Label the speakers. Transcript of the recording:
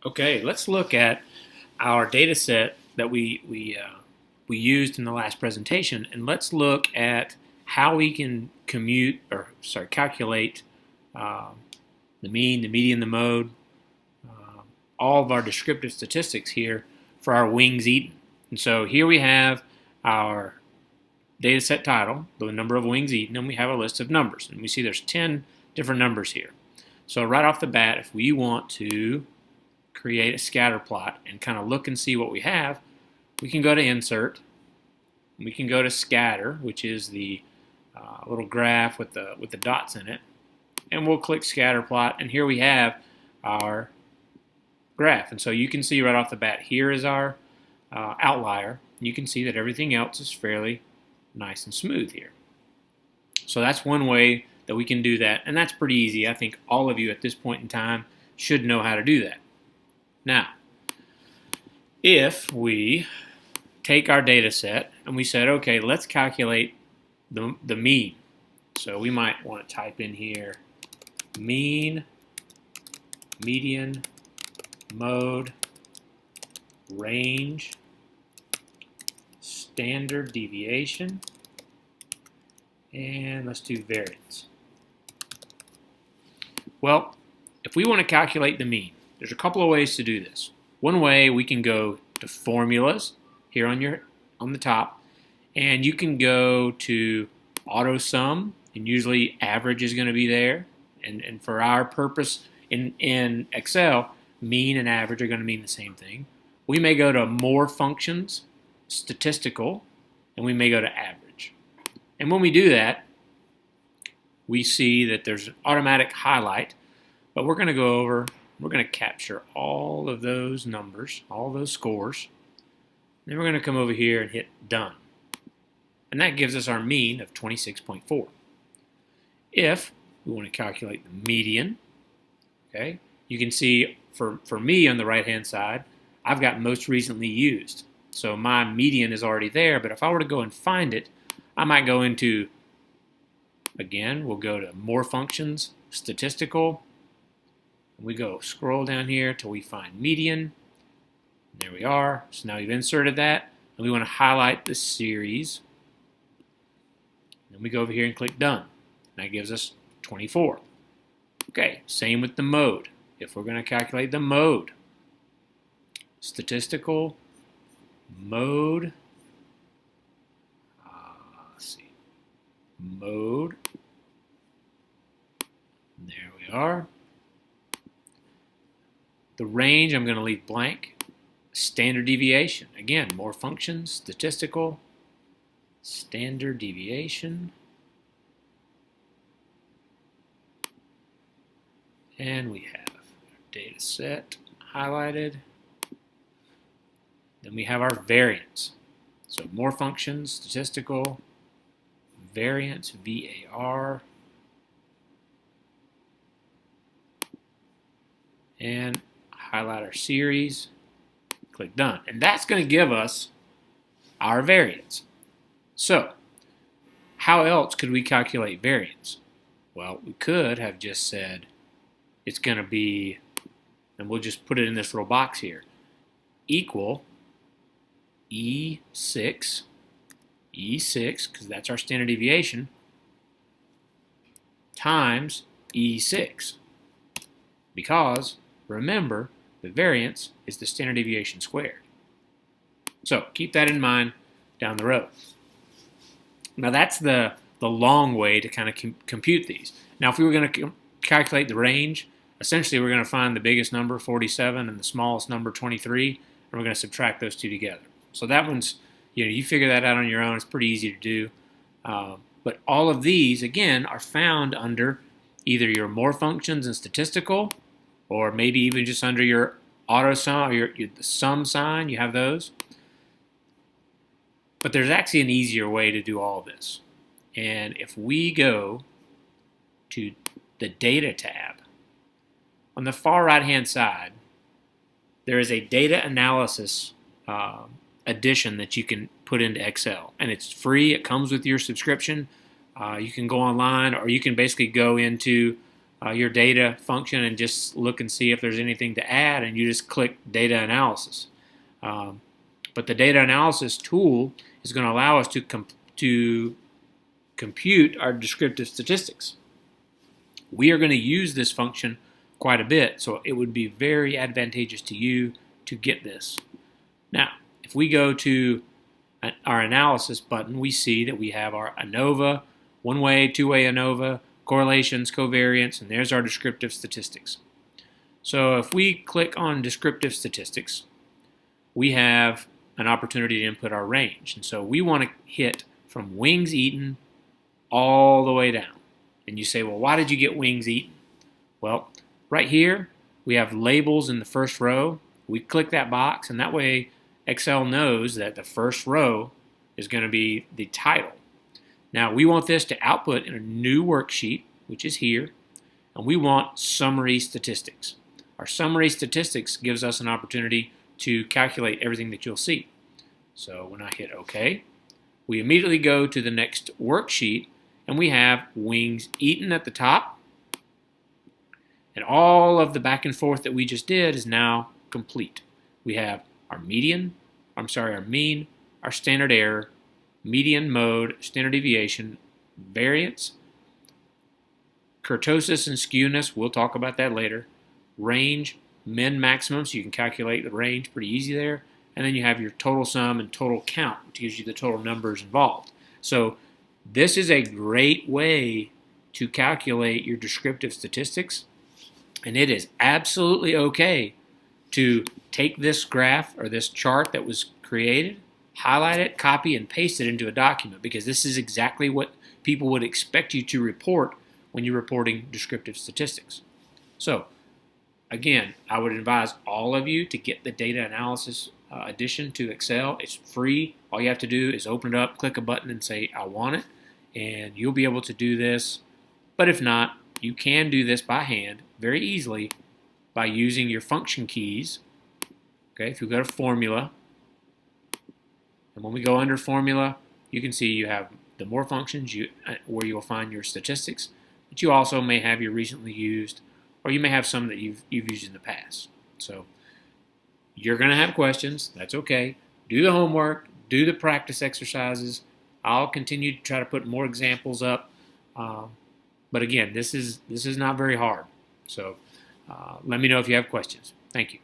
Speaker 1: Okay, let's look at our data set that we used in the last presentation, and let's look at how we can calculate uh, the mean, the median, the mode, uh, all of our descriptive statistics here for our wings eaten. And so here we have our data set title, the number of wings eaten, and we have a list of numbers. And we see there's 10 different numbers here. So right off the bat, if we want to create a scatter plot and kind of look and see what we have, we can go to Insert. We can go to Scatter, which is the little graph with the dots in it, and we'll click Scatter Plot, and here we have our graph. And so you can see right off the bat, here is our outlier. You can see that everything else is fairly nice and smooth here. So that's one way that we can do that, and that's pretty easy. I think all of you at this point in time should know how to do that. Now, if we take our data set and we said, okay, let's calculate the mean. So we might want to type in here mean, median, mode, range, standard deviation, and let's do variance. Well, if we want to calculate the mean, there's a couple of ways to do this. One way, we can go to formulas here on the top, and you can go to auto sum, and usually average is going to be there. And for our purpose in Excel, mean and average are going to mean the same thing. We may go to more functions, statistical, and we may go to average. And when we do that, we see that there's an automatic highlight, but we're going to go over, we're going to capture all of those numbers, all those scores. Then we're going to come over here and hit Done. And that gives us our mean of 26.4. If we want to calculate the median, okay, you can see for me on the right-hand side, I've got most recently used. So my median is already there, but if I were to go and find it, I might go into, again, we'll go to More Functions, Statistical. We go scroll down here till we find median. There we are. So now we've inserted that, and we want to highlight the series. Then we go over here and click Done. And that gives us 24. Okay, same with the mode. If we're going to calculate the mode, statistical, mode, let's see, mode, there we are. The range I'm going to leave blank. Standard deviation, again, more functions, statistical, standard deviation, and we have our data set highlighted. Then we have our variance. So more functions, statistical, variance, VAR, and highlight our series, click Done. And that's going to give us our variance. So, how else could we calculate variance? Well, we could have just said it's going to be, and we'll just put it in this little box here, equal E6, because that's our standard deviation, times E6. Because, remember, the variance is the standard deviation squared. So keep that in mind down the road. Now that's the long way to kind of compute these. Now if we were going to calculate the range, essentially we're going to find the biggest number, 47, and the smallest number, 23, and we're going to subtract those two together. So that one's, you figure that out on your own. It's pretty easy to do. But all of these, again, are found under either your more functions and statistical, or maybe even just under your auto sum or your sum sign, you have those. But there's actually an easier way to do all this. And if we go to the Data tab, on the far right-hand side, there is a data analysis addition that you can put into Excel. And it's free. It comes with your subscription. You can go online, or you can basically go into your data function and just look and see if there's anything to add, and you just click data analysis. But the data analysis tool is going to allow us to compute our descriptive statistics. We are going to use this function quite a bit, so it would be very advantageous to you to get this. Now, if we go to our analysis button, we see that we have our ANOVA, one-way, two-way ANOVA, correlations, covariance, and there's our descriptive statistics. So if we click on descriptive statistics, we have an opportunity to input our range. And so we want to hit from wings eaten all the way down. And you say, well, why did you get wings eaten? Well, right here, we have labels in the first row. We click that box, and that way Excel knows that the first row is going to be the title. Now, we want this to output in a new worksheet, which is here, and we want summary statistics. Our summary statistics gives us an opportunity to calculate everything that you'll see. So when I hit OK, we immediately go to the next worksheet, and we have wings eaten at the top, and all of the back and forth that we just did is now complete. We have our mean, our standard error, median mode, standard deviation, variance, kurtosis and skewness, we'll talk about that later, range, min, maximum, so you can calculate the range pretty easy there, and then you have your total sum and total count, which gives you the total numbers involved. So this is a great way to calculate your descriptive statistics, and it is absolutely okay to take this graph or this chart that was created, highlight it, copy, and paste it into a document, because this is exactly what people would expect you to report when you're reporting descriptive statistics. So, again, I would advise all of you to get the data analysis addition to Excel. It's free. All you have to do is open it up, click a button, and say, I want it, and you'll be able to do this. But if not, you can do this by hand very easily by using your function keys. Okay, if you go to Formula, and when we go under Formula, you can see you have the more functions where you'll find your statistics, but you also may have your recently used, or you may have some that you've used in the past. So you're going to have questions. That's okay. Do the homework. Do the practice exercises. I'll continue to try to put more examples up. But again, this is not very hard. So let me know if you have questions. Thank you.